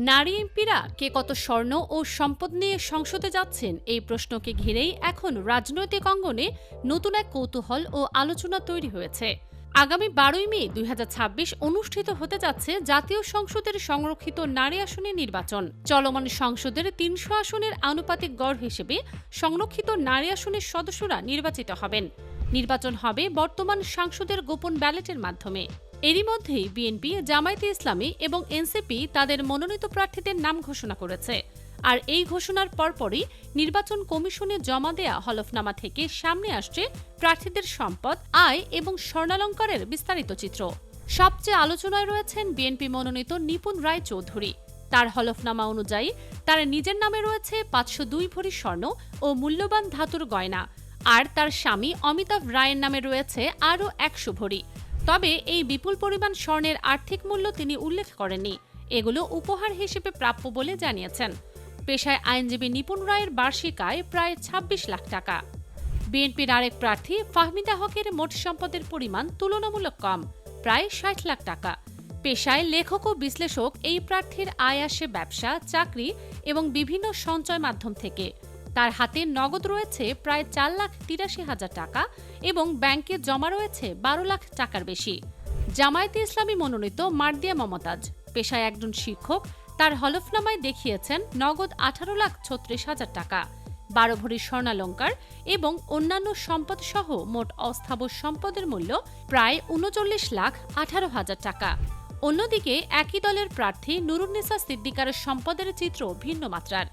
নারী এমপিরা কে কত স্বর্ণ ও সম্পদ নিয়ে সংসদে যাচ্ছেন এই প্রশ্নকে ঘিরেই এখন রাজনৈতিক অঙ্গনে নতুন এক কৌতূহল ও আলোচনা তৈরি হয়েছে। আগামী 12ই মে 2026 অনুষ্ঠিত হতে যাচ্ছে জাতীয় সংসদের সংরক্ষিত নারী আসনের নির্বাচন। চলমান সংসদের 300 আসনের আনুপাতিক গড় হিসেবে সংরক্ষিত নারী আসনের সদস্যরা নির্বাচিত হবেন। নির্বাচন হবে বর্তমান সাংসদের গোপন ব্যালটের মাধ্যমে। এরই মধ্যেই বিএনপি, জামায়াতে ইসলামী এবং এনসিপি তাদের মনোনীত প্রার্থীদের নাম ঘোষণা করেছে। আর এই ঘোষণার পরপরই নির্বাচন কমিশনে জমা দেয়া হলফনামা থেকে সামনে আসছে প্রার্থীদের সম্পদ, আয় এবং স্বর্ণালঙ্কারের বিস্তারিত চিত্র। সবচেয়ে আলোচনায় রয়েছেন বিএনপি মনোনীত নিপুণ রায় চৌধুরী। তার হলফনামা অনুযায়ী তার নিজের নামে রয়েছে 502 ভরি স্বর্ণ ও মূল্যবান ধাতুর গয়না, আর তার স্বামী অমিতাভ রায়ের নামে রয়েছে আরও 100 ভরি। তবে এই বিপুল পরিমাণ স্বর্ণের আর্থিক মূল্য তিনি উল্লেখ করেননি। এগুলো উপহার হিসেবে প্রাপ্য বলে জানিয়েছেন। পেশায় আইনজীবী নিপুণ রায়ের বার্ষিক আয় প্রায় 26 লাখ টাকা। বিএনপির আরেক প্রার্থী ফাহমিদা হকের মোট সম্পদের পরিমাণ তুলনামূলক কম, প্রায় 60 লাখ টাকা। পেশায় লেখক ও বিশ্লেষক এই প্রার্থীর আয় আসে ব্যবসা, চাকরি এবং বিভিন্ন সঞ্চয় মাধ্যম থেকে। তার হাতে নগদ রয়েছে প্রায় 4,83,000 টাকা এবং ব্যাংকে জমা রয়েছে 12 লাখ টাকার বেশি। জামায়াতে ইসলামী মনোনীত মার্দিয়া মমতাজ পেশায় একজন শিক্ষক। তার হলফনামায় দেখিয়েছেন নগদ 18,36,000 টাকা, 12 ভরি স্বর্ণালঙ্কার এবং অন্যান্য সম্পদ সহ মোট অস্থাবর সম্পদের মূল্য প্রায় 39,18,000 টাকা। অন্যদিকে একই দলের প্রার্থী নুরুন্নেসা সিদ্দিকার সম্পদের চিত্র ভিন্ন মাত্রার।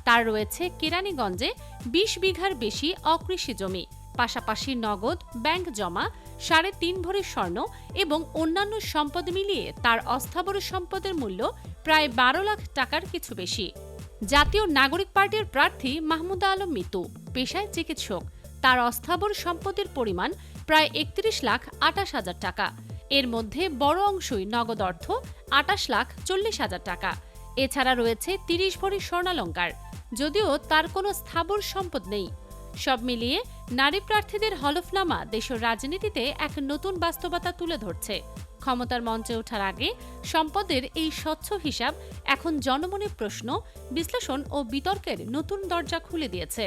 তার রয়েছে কেরানীগঞ্জে 20 বিঘার বেশি অকৃষি জমি, পাশাপাশি নগদ, ব্যাংক জমা, 3.5 ভরি স্বর্ণ এবং অন্যান্য সম্পদ মিলিয়ে তার অস্থাবর সম্পদের মূল্য প্রায় 12 লাখ টাকার কিছু বেশি। জাতীয় নাগরিক পার্টির প্রার্থী মাহমুদা আলম মিতু পেশায় চিকিৎসক। তার অস্থাবর সম্পদের পরিমাণ প্রায় 31,28,000 টাকা। এর মধ্যে বড় অংশই নগদ অর্থ, 28,40,000 টাকা। এছাড়া রয়েছে 30 ভরি স্বর্ণালঙ্কার, যদিও তার কোনো স্থাবর সম্পদ নেই। সব মিলিয়ে নারী প্রার্থীদের হলফনামা দেশের রাজনীতিতে এক নতুন বাস্তবতা তুলে ধরছে। ক্ষমতার মঞ্চে ওঠার আগে সম্পদের এই স্বচ্ছ হিসাব এখন জনমনে প্রশ্ন, বিশ্লেষণ ও বিতর্কের নতুন দরজা খুলে দিয়েছে।